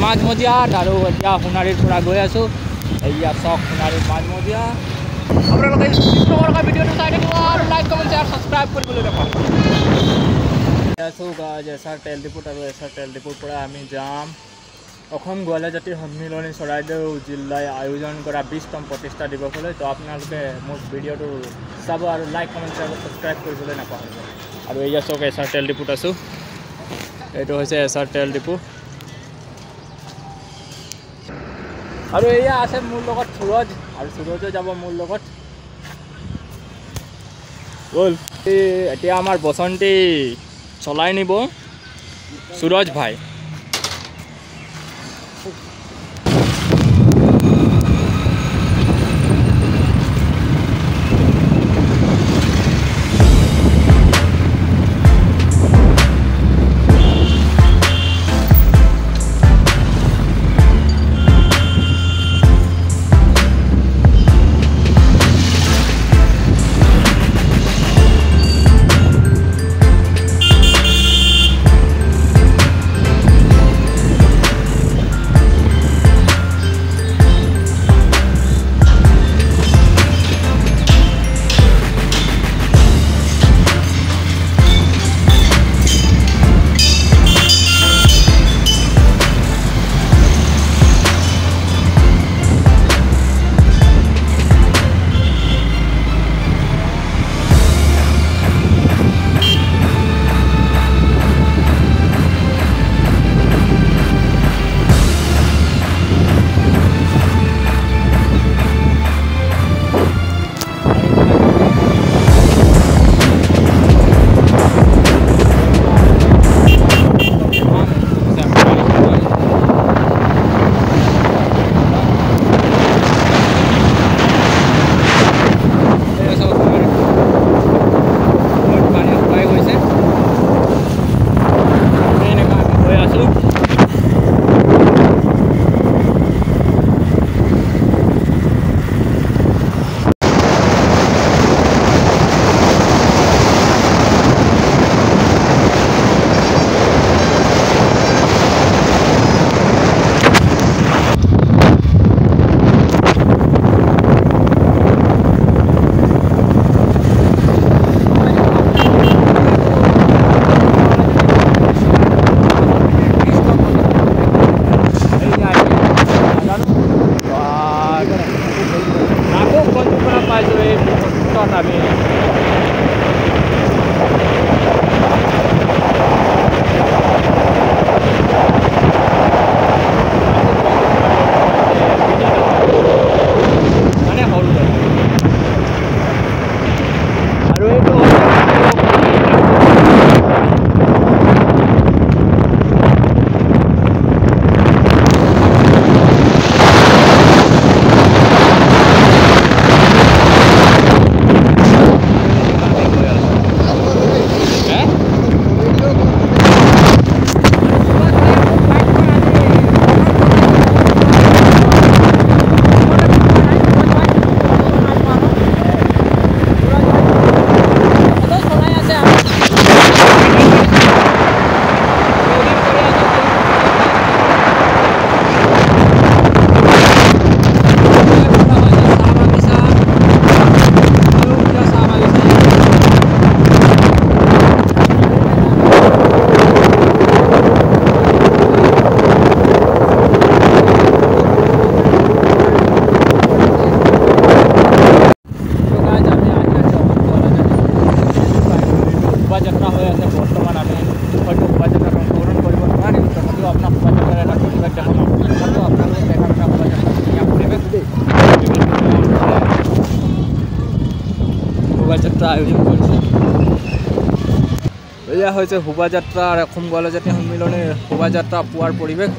মাজমজিয়াত আৰু এতিয়া সোণাৰীৰ পৰা গৈ আছোঁ এয়া চক সোণাৰীৰ মাজমজিয়া আপোনালোকে ভিডিঅ'টো চাই থাকিব আৰু লাইক কমেণ্ট শ্বেয়াৰ ছাবস্ক্ৰাইব কৰিবলৈ নাপাহৰিব আছোঁ এছাৰ তেল ডিপুত আৰু এছাৰ তেল ডিপুৰ পৰা আমি যাম অসম গোৱালা জাতিৰ সন্মিলনী চৰাইদেউ জিলাই আয়োজন কৰা 20তম প্ৰতিষ্ঠা দিৱসলৈ তো আপোনালোকে মোৰ ভিডিঅ'টো চাব আৰু লাইক কমেণ্ট শ্বেয়াৰ ছাবস্ক্ৰাইব কৰিবলৈ নাপাহৰিব আৰু এয়া চক এছাৰ তেল ডিপুত আছোঁ এইটো হৈছে এছাৰ তেল ডিপু আৰু এয়া আছে মোৰ লগত সুৰজ আৰু সুৰজো যাব মোৰ লগত বল এতিয়া আমাৰ বসন্তী চলাই নিব সুৰজ ভাই শোভাযাত্ৰা আয়োজন কৰিছে এয়া হৈছে শোভাযাত্ৰা অসম গোৱালা জাতি সন্মিলনীৰ শোভাযাত্ৰা পুৱাৰ পৰিৱেশ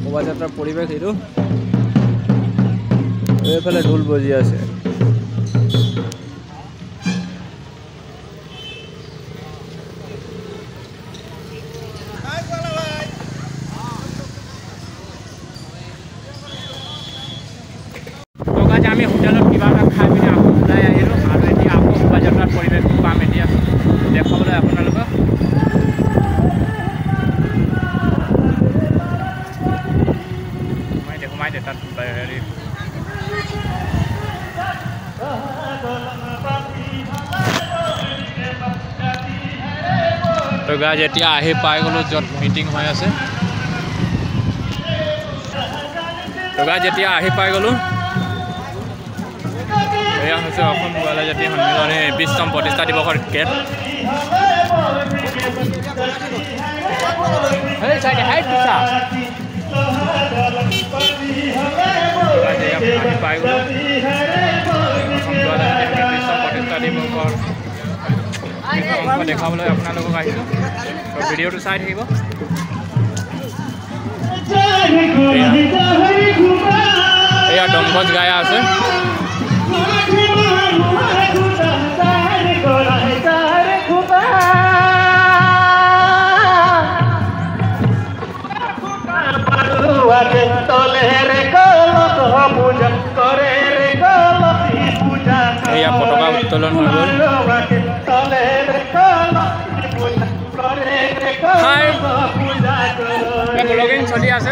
শোভাযাত্ৰাৰ পৰিৱেশ এইটো এইফালে ঢোল বজি আছে আমি হোটেলত কিবা এটা খাই পিনে আকৌ ওলাই আহিলোঁ আৰু এতিয়া আকৌ শোভাযাত্ৰাৰ পৰিৱেশটো পাম এতিয়া দেখাবলৈ আপোনালোকক তাত হেৰি তো গাইজ এতিয়া আহি পাই গ'লোঁ য'ত মিটিং হৈ আছে। তো গাইজ এতিয়া আহি পাই গ'লোঁ। এয়া হৈছে অসম গোৱালা জাতি সন্মিলনী 20তম প্ৰতিষ্ঠা দিৱসৰ গেট। পাই গ'লোঁ অসম গোৱালা জাতি 20তম প্ৰতিষ্ঠা দিৱসৰ অংশ দেখাবলৈ আপোনালোকক আহিছোঁ। তো ভিডিঅ'টো চাই থাকিব। এয়া দমগজ গাই আছে। এয়া পতাকা উত্তোলন হৈ গ'ল। ব্লগিং চলি আছে।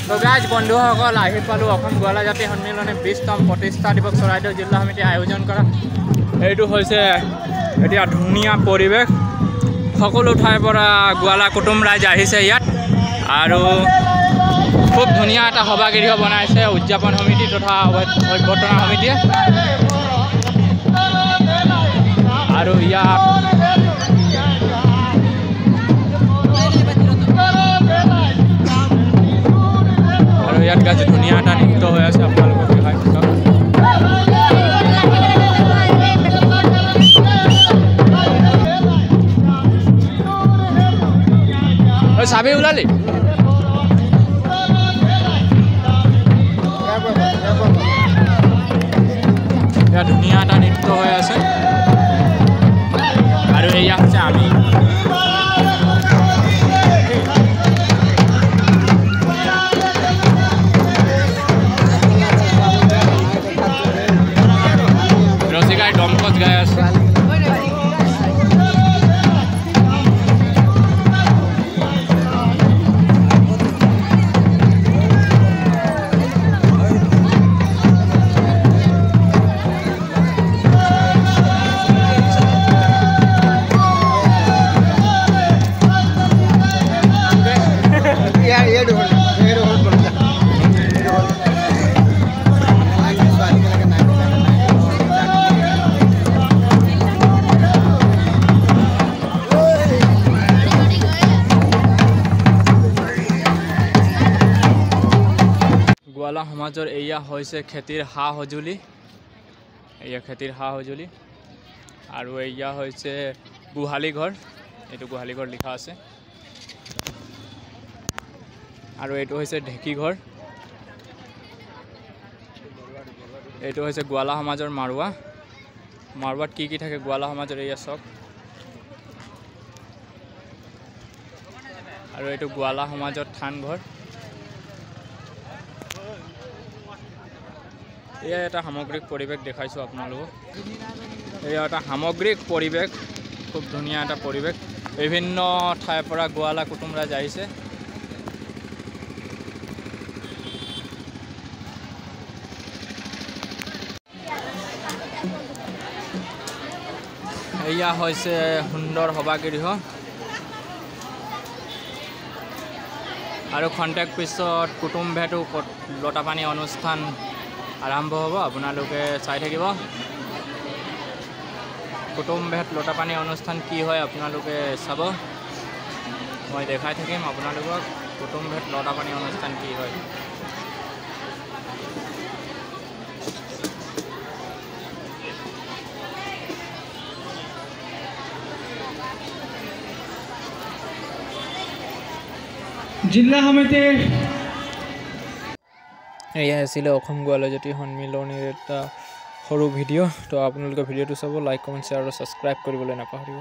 তো গাইজ বন্ধুসকল আহি পালোঁ অসম গোৱালা জাতি সন্মিলনী 20তম প্ৰতিষ্ঠা দিৱস চৰাইদেউ জিলা সমিতিয়ে আয়োজন কৰা। এইটো হৈছে এতিয়া ধুনীয়া পৰিৱেশ। সকলো ঠাইৰ পৰা গোৱালা কুটুম ৰাইজ আহিছে ইয়াত আৰু খুব ধুনীয়া এটা সভাগৃহ বনাইছে উদযাপন সমিতি তথা অভ্যৰ্থনা সমিতিয়ে। আৰু ইয়াত গাইজ ধুনীয়া এটা নৃত্য হৈ আছে আপোনালোকক দেখাই থাকক। চাবি ওলালি এয়া ধুনীয়া এটা নৃত্য হৈ আছে। আৰু এয়া হৈছে আমি ৰচিকাই দমকচ গাই আছে। গোৱালা সমাজৰ এয়া হৈছে খেতিৰ সা সঁজুলি। এয়া খেতিৰ সা সঁজুলি আৰু এয়া হৈছে গোহালি ঘৰ। এইটো গোহালি ঘৰ লিখা আছে। আৰু এইটো হৈছে ঢেঁকী ঘৰ। এইটো হৈছে গোৱালা সমাজৰ মাৰুৱা। মাৰুৱাত কি থাকে গোৱালা সমাজৰ এয়া চক। আৰু এইটো গোৱালা সমাজৰ থান ঘৰ। এয়া এটা সামগ্ৰিক পৰিৱেশ দেখাইছোঁ আপোনালোকক। এয়া এটা সামগ্ৰিক পৰিৱেশ, খুব ধুনীয়া এটা পৰিৱেশ। বিভিন্ন ঠাইৰ পৰা গোৱালা কুটুম ৰাইজ আহিছে। এয়া হৈছে সুন্দৰ সভাগৃহ আৰু খন্তেক পিছত কুটুম ভেটো লতাপানী অনুষ্ঠান আৰম্ভ হ'ব। আপোনালোকে চাই থাকিব। কুটুম ভেট লতাপানী অনুষ্ঠান কি হয় আপোনালোকে চাব। মই দেখাই থাকিম আপোনালোকক কুটুম ভেট লতাপানী অনুষ্ঠান কি হয়। জিলা সমিতিৰ এয়া আছিলে অসম গোৱালা জাতি সন্মিলনীৰ এটা সৰু ভিডিঅ'। তো আপোনালোকে ভিডিঅ'টো চাব, লাইক কমেণ্ট শ্বেয়াৰ আৰু ছাবস্ক্ৰাইব কৰিবলৈ নাপাহৰিব।